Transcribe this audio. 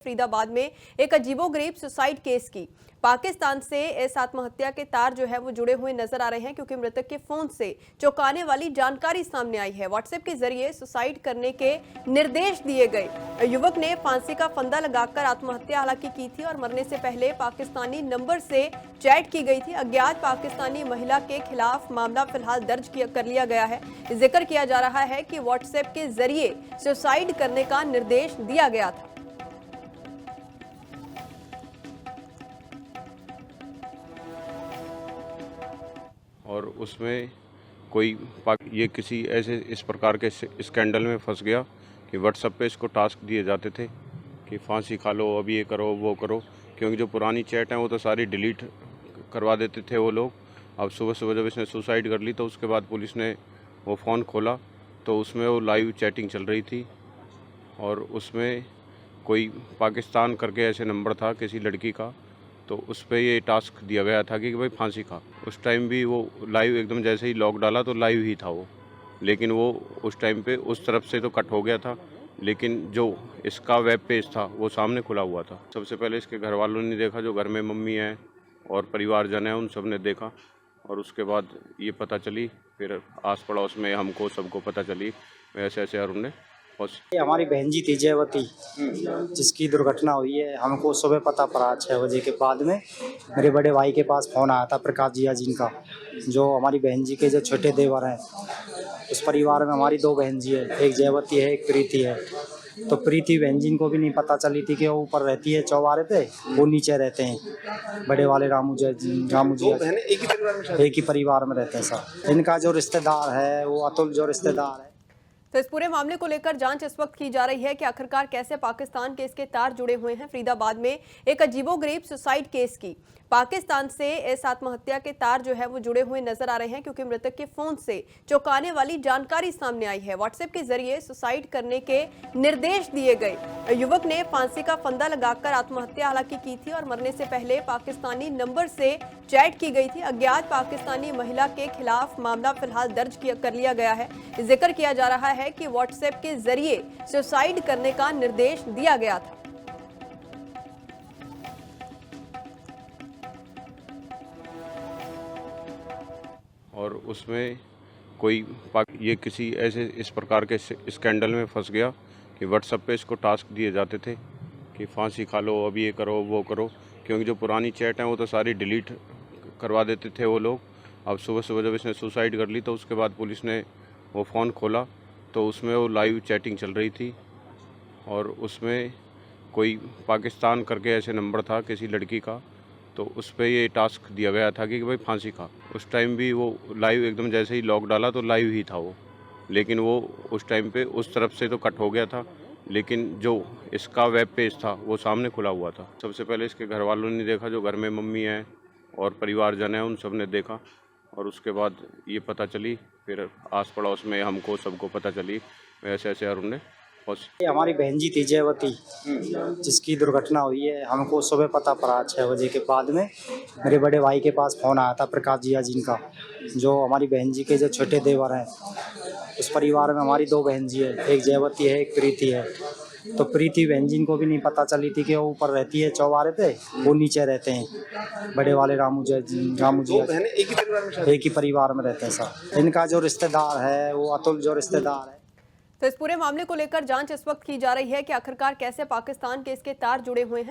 फरीदाबाद में एक अजीबोगरीब सुसाइड केस की। पाकिस्तान से इस आत्महत्या के तार जो है वो जुड़े हुए नजर आ रहे हैं, क्योंकि मृतक के फोन से चौंकाने वाली जानकारी सामने आई है। व्हाट्सएप के जरिए सुसाइड करने के निर्देश दिए गए। युवक ने फांसी का फंदा लगाकर आत्महत्या हालांकि की थी और मरने से पहले पाकिस्तानी नंबर से चैट की गई थी। अज्ञात पाकिस्तानी महिला के खिलाफ मामला फिलहाल दर्ज कर लिया गया है। जिक्र किया जा रहा है कि व्हाट्सएप के जरिए सुसाइड करने का निर्देश दिया गया था। और उसमें कोई ये किसी ऐसे इस प्रकार के स्कैंडल में फंस गया कि व्हाट्सएप पे इसको टास्क दिए जाते थे कि फांसी खा लो, अब ये करो वो करो, क्योंकि जो पुरानी चैट हैं वो तो सारी डिलीट करवा देते थे वो लोग। अब सुबह सुबह जब इसने सुसाइड कर ली तो उसके बाद पुलिस ने वो फ़ोन खोला तो उसमें वो लाइव चैटिंग चल रही थी और उसमें कोई पाकिस्तान करके ऐसे नंबर था किसी लड़की का, तो उस पर ये टास्क दिया गया था कि भाई फांसी खा। उस टाइम भी वो लाइव एकदम जैसे ही लॉक डाला तो लाइव ही था वो, लेकिन वो उस टाइम पे उस तरफ से तो कट हो गया था, लेकिन जो इसका वेब पेज था वो सामने खुला हुआ था। सबसे पहले इसके घर वालों ने देखा, जो घर में मम्मी है और परिवारजन है उन सब ने देखा, और उसके बाद ये पता चली, फिर आस पड़ोस में हमको सबको पता चली ऐसे ऐसे अरुण ने। ये हमारी बहन जी थी जयवती, जिसकी दुर्घटना हुई है। हमको सुबह पता पड़ा 6 बजे के बाद में। मेरे बड़े भाई के पास फ़ोन आया था प्रकाश जिया जिनका, जो हमारी बहन जी के जो छोटे देवर हैं। उस परिवार में हमारी 2 बहन जी है, एक जयवती है एक प्रीति है। तो प्रीति बहन जी को भी नहीं पता चली थी कि वो ऊपर रहती है चौबारे पे, वो नीचे रहते हैं। बड़े वाले रामू जी एक ही परिवार में रहते हैं सर। इनका जो रिश्तेदार है वो अतुल जो रिश्तेदार है। तो इस पूरे मामले को लेकर जांच इस वक्त की जा रही है कि आखिरकार कैसे पाकिस्तान के इसके तार जुड़े हुए हैं। फरीदाबाद में एक अजीबोगरीब सुसाइड केस की। पाकिस्तान से इस आत्महत्या के तार जो है वो जुड़े हुए नजर आ रहे हैं, क्योंकि मृतक के फोन से चौंकाने वाली जानकारी सामने आई है। व्हाट्सएप के जरिए सुसाइड करने के निर्देश दिए गए। युवक ने फांसी का फंदा लगाकर आत्महत्या हालांकि की थी और मरने से पहले पाकिस्तानी नंबर से चैट की गई थी। अज्ञात पाकिस्तानी महिला के खिलाफ मामला फिलहाल दर्ज कर लिया गया है। जिक्र किया जा रहा है कि व्हाट्सएप के जरिए सुसाइड करने का निर्देश दिया गया था। और उसमें कोई ये किसी ऐसे इस प्रकार के स्कैंडल में फंस गया कि व्हाट्सएप पे इसको टास्क दिए जाते थे कि फांसी खा लो, अब ये करो वो करो, क्योंकि जो पुरानी चैट हैं वो तो सारी डिलीट करवा देते थे वो लोग। अब सुबह सुबह जब इसने सुसाइड कर ली तो उसके बाद पुलिस ने वो फ़ोन खोला तो उसमें वो लाइव चैटिंग चल रही थी और उसमें कोई पाकिस्तान करके ऐसे नंबर था किसी लड़की का, तो उस पर ये टास्क दिया गया था कि भाई फांसी खा। उस टाइम भी वो लाइव एकदम जैसे ही लॉक डाला तो लाइव ही था वो, लेकिन वो उस टाइम पे उस तरफ से तो कट हो गया था, लेकिन जो इसका वेब पेज था वो सामने खुला हुआ था। सबसे पहले इसके घर वालों ने देखा, जो घर में मम्मी है और परिवारजन है उन सब ने देखा, और उसके बाद ये पता चली, फिर आस पड़ोस में हमको सबको पता चली ऐसे ऐसे अरुण ने। ये हमारी बहन जी थी जयवती, जिसकी दुर्घटना हुई है। हमको सुबह पता पड़ा 6 बजे के बाद में। मेरे बड़े भाई के पास फ़ोन आया था प्रकाश जिया जिनका, जो हमारी बहन जी के जो छोटे देवर हैं। उस परिवार में हमारी 2 बहन जी है, एक जयवती है एक प्रीति है। तो प्रीति बहन जी को भी नहीं पता चली थी कि वो ऊपर रहती है चौबारे पे, वो नीचे रहते हैं। बड़े वाले रामू जी एक ही परिवार में रहते हैं सर। इनका जो रिश्तेदार है वो अतुल जो रिश्तेदार है। तो इस पूरे मामले को लेकर जांच इस वक्त की जा रही है कि आखिरकार कैसे पाकिस्तान के इसके तार जुड़े हुए हैं।